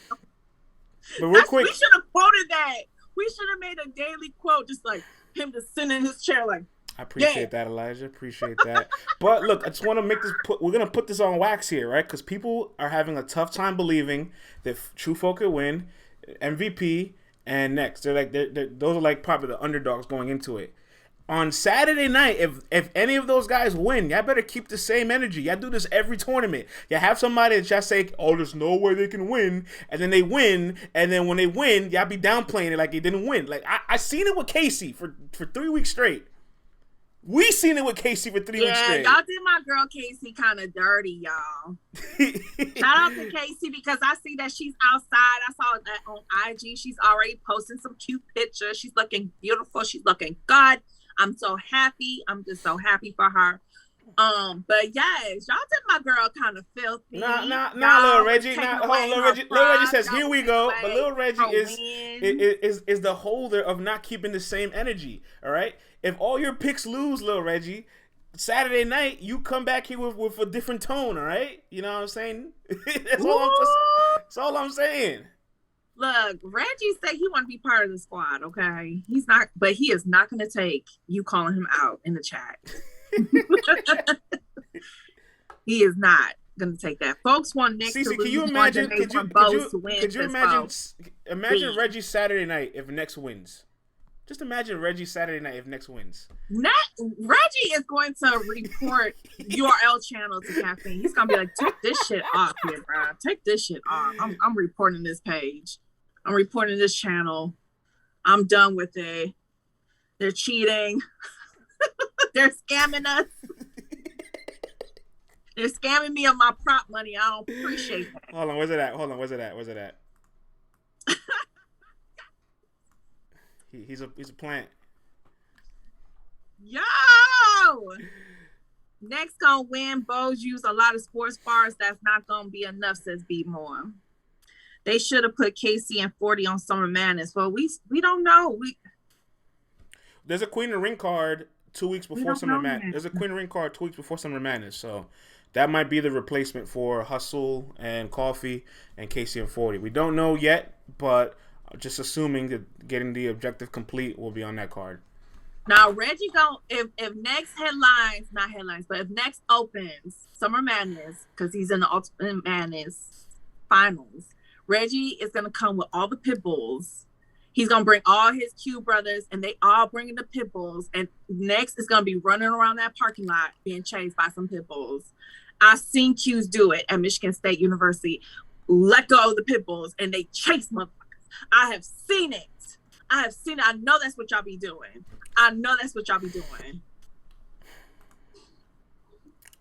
But real quick, we should have quoted that. We should have made a daily quote, just like him just sitting in his chair, like. I appreciate that, Elijah. Appreciate that. But look, I just want to make this. We're gonna put this on wax here, right? Because people are having a tough time believing that True Folk could win MVP and next. They're like, those are like probably the underdogs going into it. On Saturday night, if any of those guys win, y'all better keep the same energy. Y'all do this every tournament. Y'all have somebody that y'all say, oh, there's no way they can win. And then they win. And then when they win, y'all be downplaying it like they didn't win. Like, I seen it with Casey for 3 weeks straight. We seen it with Casey for 3 weeks straight. Yeah, y'all did my girl Casey kind of dirty, y'all. Shout out to Casey because I see that she's outside. I saw that on IG. She's already posting some cute pictures. She's looking beautiful. She's looking good. I'm so happy. I'm just so happy for her. But yes, y'all did my girl kind of filthy. Nah, little Reggie. Little Reggie says, "Here we go." But little Reggie is the holder of not keeping the same energy. All right. If all your picks lose, little Reggie, Saturday night you come back here with a different tone. All right. You know what I'm saying? That's all I'm saying. Look, Reggie said he want to be part of the squad. Okay, he's not, but he is not going to take you calling him out in the chat. He is not going to take that. Folks want Nick CeCe, to lose. Can you imagine? Could you imagine? Folks, imagine Reggie Saturday night if Next wins. Just imagine Reggie Saturday night if Next wins. Reggie is going to report URL channel to Caffeine. He's going to be like, take this shit off here, bro. Take this shit off. I'm reporting this page. I'm reporting this channel. I'm done with it. They're cheating. They're scamming us. They're scamming me of my prop money. I don't appreciate that. Hold on, where's it at? He's a plant. Yo! Next gonna win. Bows use a lot of sports bars. That's not gonna be enough, says B More. They should have put CeCe and 40 on Summer Madness. Well, we don't know. There's a Queen of the Ring card 2 weeks before Summer Madness. There's a Queen of the Ring card 2 weeks before Summer Madness. So that might be the replacement for Hustle and Coffee and CeCe and 40. We don't know yet, but just assuming that getting the objective complete will be on that card. Now Reggie if Next if Next opens Summer Madness, because he's in the Ultimate Madness finals, Reggie is gonna come with all the pit bulls. He's gonna bring all his Q brothers, and they all bringing the pit bulls. And Next is gonna be running around that parking lot being chased by some pit bulls. I've seen Q's do it at Michigan State University. Let go of the pit bulls, and they chase motherfuckers. I have seen it. I know that's what y'all be doing.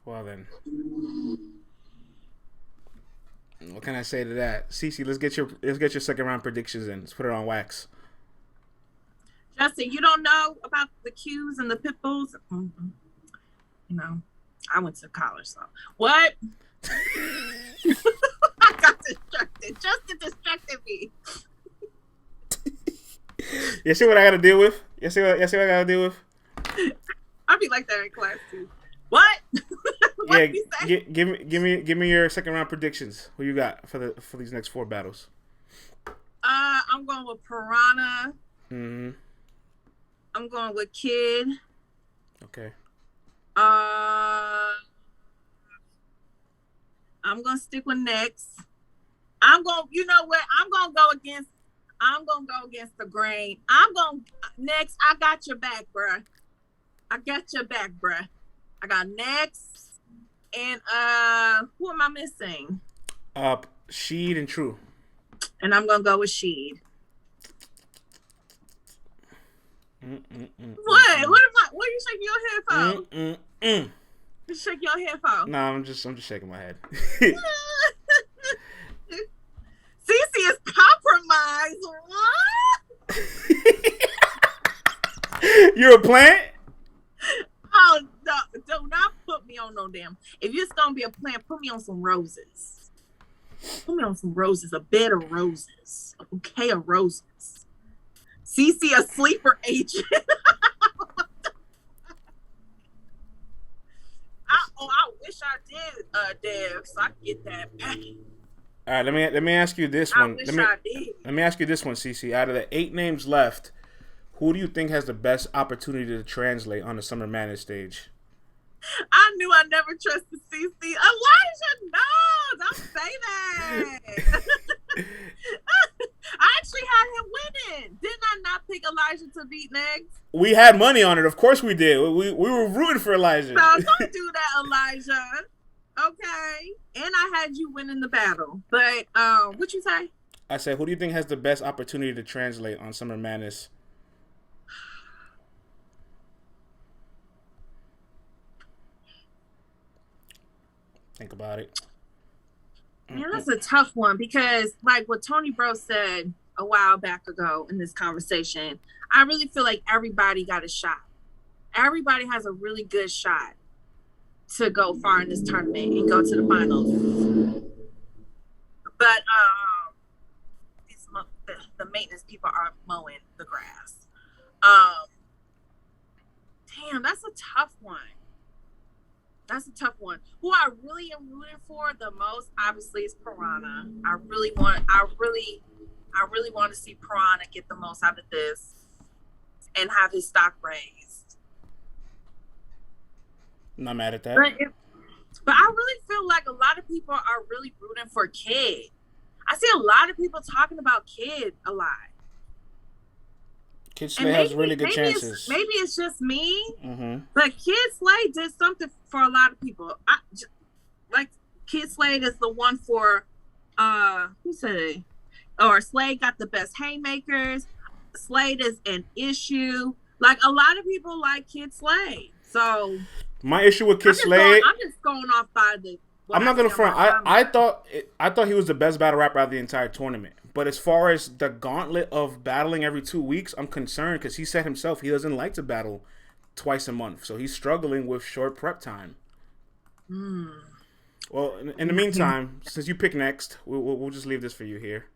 Well then, what can I say to that? CeCe, let's get your second round predictions in. Let's put it on wax. Justin, you don't know about the Qs and the pit bulls? Mm-hmm. You know, I went to college, so what? I got distracted. Justin distracted me. You see what I got to deal with? You see what I got to deal with? I'll be like that in class too. What? What yeah, give me your second round predictions. Who you got for these next 4 battles? I'm going with Piranha. Mm-hmm. I'm going with Kid. Okay. I'm gonna stick with Next. You know what? I'm gonna go against the grain. Next. I got your back, bruh. I got Next. And who am I missing? Sheed and True. And I'm gonna go with Sheed. What? What are you shaking your head for? You shake your head for? No, I'm just shaking my head. CeCe You're a plant? Oh, no, do not put me on no damn. If you're gonna be a plant, put me on some roses. Put me on some roses, a bed of roses, a bouquet of roses. CeCe, a sleeper agent. I wish I did, Dev, so I could get that back. All right, let me ask you this one. I did. Let me ask you this one, CeCe. Out of the 8 names left, who do you think has the best opportunity to translate on the Summer Madness stage? I knew I never trusted CeCe. Elijah, no, don't say that. I actually had him winning. Didn't I not pick Elijah to beat next? We had money on it. Of course we did. We were rooting for Elijah. No, don't do that, Elijah. Okay. And I had you winning the battle. But what you say? I said, who do you think has the best opportunity to translate on Summer Madness? Think about it. Man, that's a tough one because, like what Tony Bro said a while back ago in this conversation, I really feel like everybody got a shot. Everybody has a really good shot to go far in this tournament and go to the finals. But the maintenance people are mowing the grass. Damn, that's a tough one. That's a tough one. Who I really am rooting for the most, obviously, is Piranha. I really want to see Piranha get the most out of this and have his stock raised. I'm not mad at that. But I really feel like a lot of people are really rooting for Kid. I see a lot of people talking about Kid a lot. Kid Slay has really good chances. Maybe it's just me, mm-hmm. But Kid Slay did something for a lot of people. Like Kid Slay is the one for who said it? Or Slade got the best haymakers. Slade is an issue. Like a lot of people like Kid Slay. So my issue with Kid Slay, I'm just going off by the. I'm not gonna front. I thought he was the best battle rapper out of the entire tournament. But as far as the gauntlet of battling every 2 weeks, I'm concerned because he said himself he doesn't like to battle twice a month. So he's struggling with short prep time. Well, in the meantime, since you pick next, we'll just leave this for you here.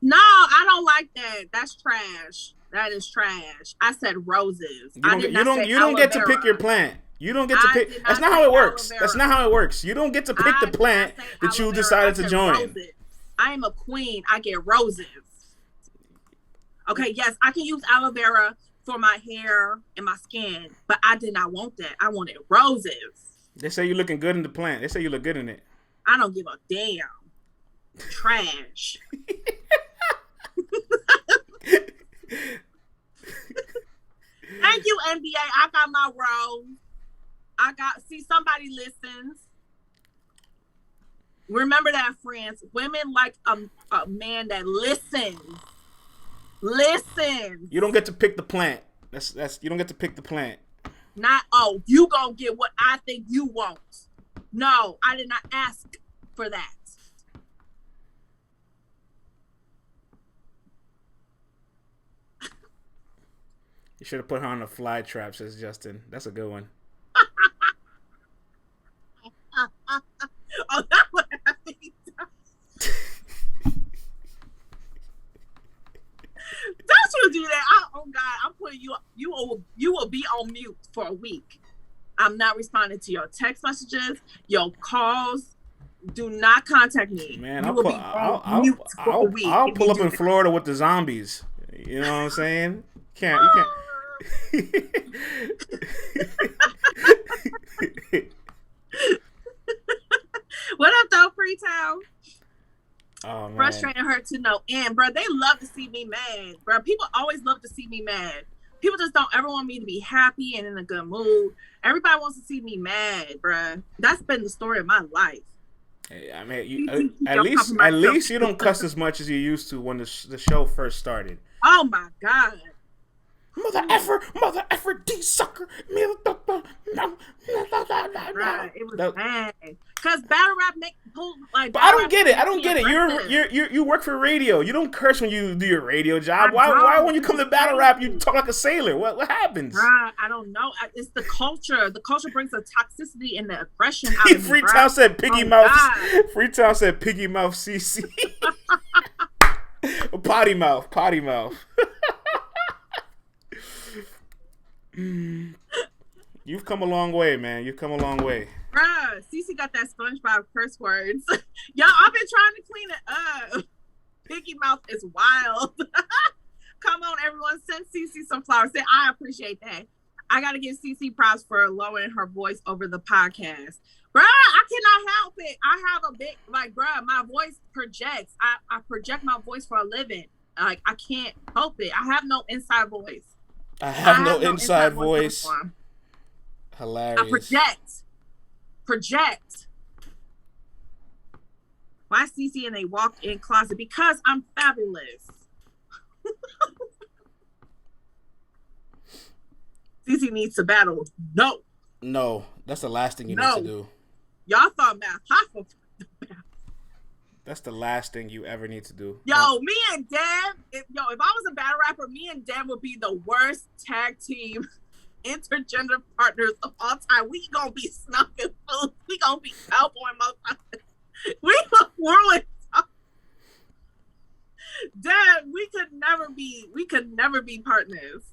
No, I don't like that. That's trash. That is trash. I said roses. You don't get to pick your plant. You don't get to pick. That's not how it works. That's not how it works. You don't get to pick the plant that you decided to join. Roses. I am a queen. I get roses. Okay, yes, I can use aloe vera for my hair and my skin, but I did not want that. I wanted roses. They say you're looking good in the plant. They say you look good in it. I don't give a damn. Trash. Thank you, NBA. I got my rose. See, somebody listens. Remember that, friends. Women like a man that listens. Listen. You don't get to pick the plant. That's you don't get to pick the plant. Not you gonna get what I think you want. No, I did not ask for that. You should have put her on the fly trap, says Justin. That's a good one. Oh, that would have been Don't you do that. Oh God, I'm putting you will be on mute for a week. I'm not responding to your text messages, your calls. Do not contact me. Man, I'll pull up in Florida with the zombies. You know what I'm saying? You can't. What up, though, Freetown? Oh, man. Frustrating her to no end, bro. They love to see me mad, bro. People always love to see me mad. People just don't ever want me to be happy and in a good mood. Everybody wants to see me mad, bro. That's been the story of my life. Hey, I mean, at least you don't cuss as much as you used to when the show first started. Oh my God. Mother effer, D sucker. Right, it was bad. Because battle rap But I don't get it. I don't get it. You work for radio. You don't curse when you do your radio job. Why when you come to battle rap you talk like a sailor? What happens? I don't know. It's the culture. The culture brings the toxicity and the aggression out of me. Freetown said piggy mouth. Freetown said piggy mouth CeCe. Potty mouth. You've come a long way, man. You've come a long way. Bruh, CeCe got that SpongeBob curse words. Y'all, I've been trying to clean it up. Piggy mouth is wild. Come on, everyone. Send CeCe some flowers. Say, I appreciate that. I got to give CeCe props for lowering her voice over the podcast. Bruh, I cannot help it. I have a big, bruh, my voice projects. I project my voice for a living. I can't help it. I have no inside voice. I have no inside voice. Hilarious. I project. Why CeCe in a walk-in closet? Because I'm fabulous. CeCe needs to battle. No, that's the last thing you need to do. Y'all thought math. That's the last thing you ever need to do. Yo, me and Dan. If I was a battle rapper, me and Dan would be the worst tag team intergender partners of all time. We gonna be snuffing food. We gonna be elbowing motherfuckers. We whirling. Dad, we could never be partners.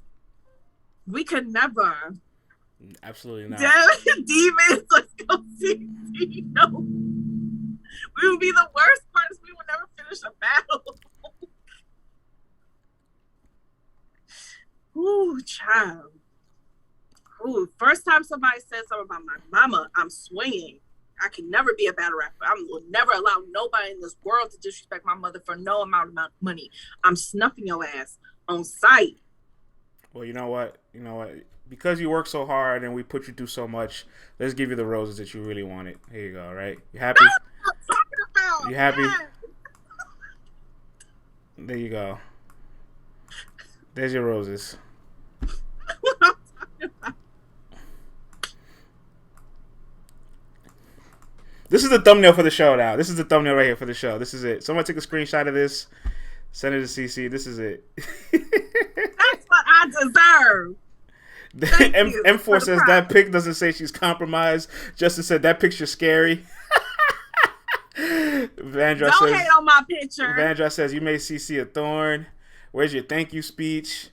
We could never. Absolutely not. Dad, demons, let's go see. No. We would be the worst partners. We would never finish a battle. Ooh, child. Ooh, first time somebody said something about my mama, I'm swinging. I can never be a battle rapper. I will never allow nobody in this world to disrespect my mother for no amount of money. I'm snuffing your ass on sight. Well, you know what? Because you work so hard and we put you through so much, let's give you the roses that you really wanted. Here you go, right? You happy? That's what I'm talking about. You happy? Yes. There you go. There's your roses. What I'm talking about. This is the thumbnail for the show now. This is the thumbnail right here for the show. This is it. Someone take a screenshot of this. Send it to CeCe. This is it. That's what I deserve. M4 says that pic doesn't say she's compromised. Justin said that picture's scary. Vandra Don't hate on my picture. Vandra says you made CeCe a thorn. Where's your thank you speech?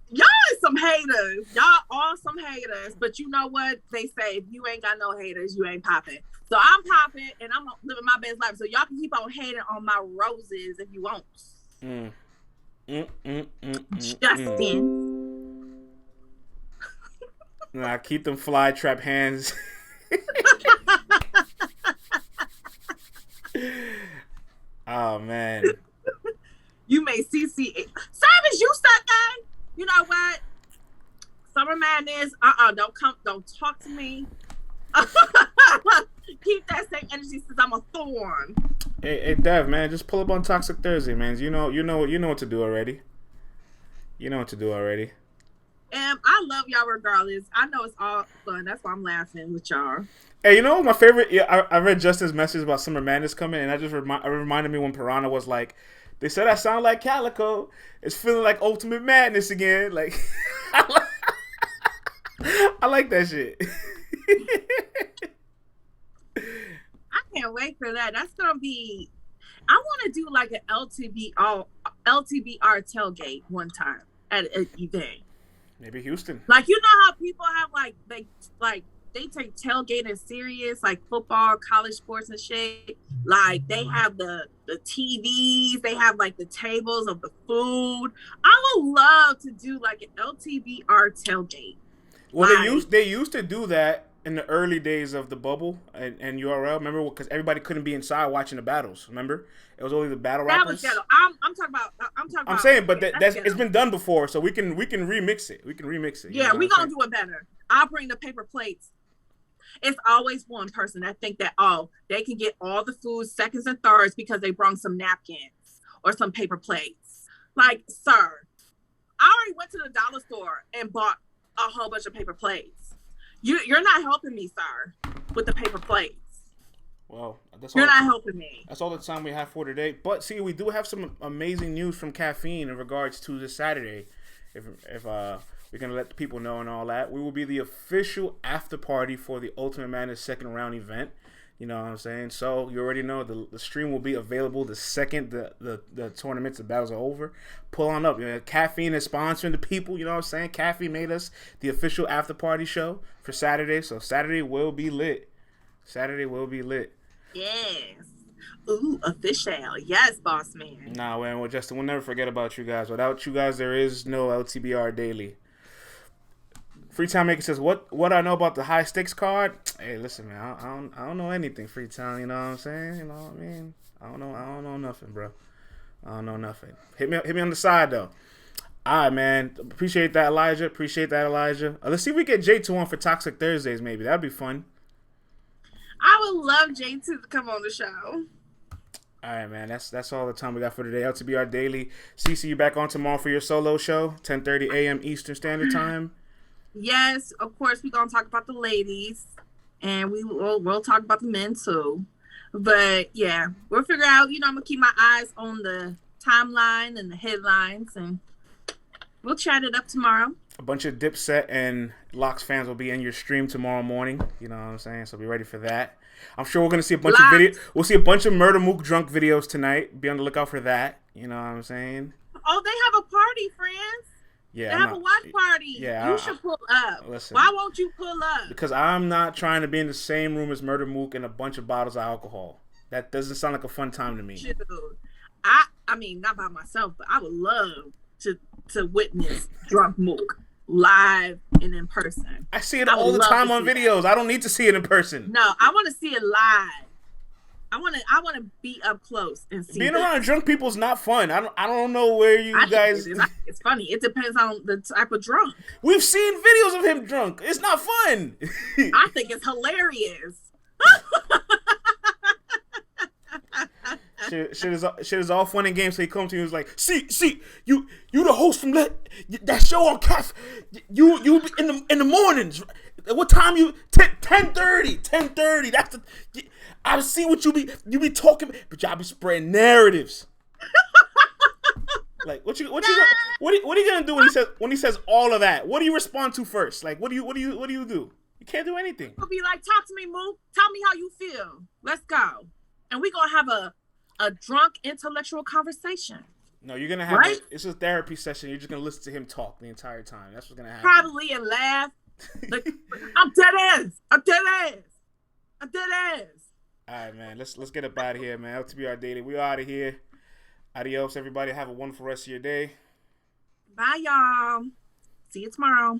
Y'all is some haters. Y'all all some haters. But you know what? They say if you ain't got no haters, you ain't popping. So I'm popping and I'm living my best life. So y'all can keep on hating on my roses if you want. Justin. Nah, keep them fly trap hands. Oh man. You may CeCe. Savage, you suck, guy. You know what? Summer Madness. Don't talk to me. Keep that same energy since I'm a thorn. Hey, Dev, man, just pull up on Toxic Thursday, man. You know what to do already. You know what to do already. And I love y'all regardless. I know it's all fun. That's why I'm laughing with y'all. Hey, you know my favorite? Yeah, I read Justin's message about Summer Madness coming, and I just reminded me when Piranha was like, "They said I sound like Calico. It's feeling like Ultimate Madness again." Like, I like that shit. I can't wait for that. That's gonna be. I want to do like an LTBR tailgate one time at an event. Maybe Houston. Like, you know how people have they take tailgating serious, like football, college sports and shit. Like they have the TVs, they have like the tables of the food. I would love to do like an LTBR tailgate. Well, they used to do that in the early days of the bubble and URL. Remember, because everybody couldn't be inside watching the battles. Remember, it was only the battle rappers. That was ghetto. I'm talking about. I'm saying, but it's been done before, so we can remix it. We can remix it. Yeah, we gonna do it better. I'll bring the paper plates. It's always one person that think that they can get all the food seconds and thirds because they brought some napkins or some paper plates. Like, sir, I already went to the dollar store and bought a whole bunch of paper plates. You're not helping me, sir, with the paper plates. Well, you're not helping me. That's all the time we have for today. But see, we do have some amazing news from Caffeine in regards to this Saturday. If we're gonna let the people know and all that, we will be the official after party for the Ultimate Madness second round event. You know what I'm saying? So you already know the stream will be available the second the tournaments, the battles are over. Pull on up. You know, Caffeine is sponsoring the people. You know what I'm saying? Caffeine made us the official after party show for Saturday. So Saturday will be lit. Saturday will be lit. Yes. Ooh, official. Yes, boss man. Nah, man. Well, Justin, we'll never forget about you guys. Without you guys, there is no LTBR Daily. Freetown Maker says, what I know about the high stakes card? Hey, listen, man, I don't know anything, Freetown. You know what I'm saying? You know what I mean? I don't know nothing, bro. I don't know nothing. Hit me on the side though. All right, man. Appreciate that, Elijah. Let's see if we get J2 on for Toxic Thursdays. Maybe that'd be fun. I would love J2 to come on the show. All right, man. That's all the time we got for today. LTBR Daily. CeCe, you back on tomorrow for your solo show, 10:30 a.m. Eastern Standard Time. Yes, of course, we're going to talk about the ladies, and we'll talk about the men, too. But, yeah, we'll figure out, I'm going to keep my eyes on the timeline and the headlines, and we'll chat it up tomorrow. A bunch of Dipset and Locks fans will be in your stream tomorrow morning. You know what I'm saying? So be ready for that. I'm sure we're going to see a bunch of videos. We'll see a bunch of Murda Mook drunk videos tonight. Be on the lookout for that. You know what I'm saying? Oh, they have a party, friends. Yeah, they have a watch party. Yeah, you should pull up. Listen, why won't you pull up? Because I'm not trying to be in the same room as Murda Mook and a bunch of bottles of alcohol. That doesn't sound like a fun time to me. Dude, I mean, not by myself, but I would love to witness Drunk Mook live and in person. I see it all the time on videos. I don't need to see it in person. No, I want to see it live. I want to be up close and see. Being around drunk people is not fun. I don't know where you guys. It's funny. It depends on the type of drunk. We've seen videos of him drunk. It's not fun. I think it's hilarious. Shit is all fun and games. So he comes to you and was like, see, you the host from that show on Caf. You in the mornings. What time you? 10:30. That's the. I see what you be talking, but y'all be spreading narratives. Like what are you gonna do when he says all of that? What do you respond to first? Like what do you do? You can't do anything. He'll be like, talk to me, Mook. Tell me how you feel. Let's go, and we gonna have a drunk intellectual conversation. No, you're gonna have it's a therapy session. You're just gonna listen to him talk the entire time. That's what's gonna happen. Probably and laugh. Like, I'm dead ass. All right, man. Let's get up out of here, man. LTBR Daily. We out of here. Adios, everybody. Have a wonderful rest of your day. Bye, y'all. See you tomorrow.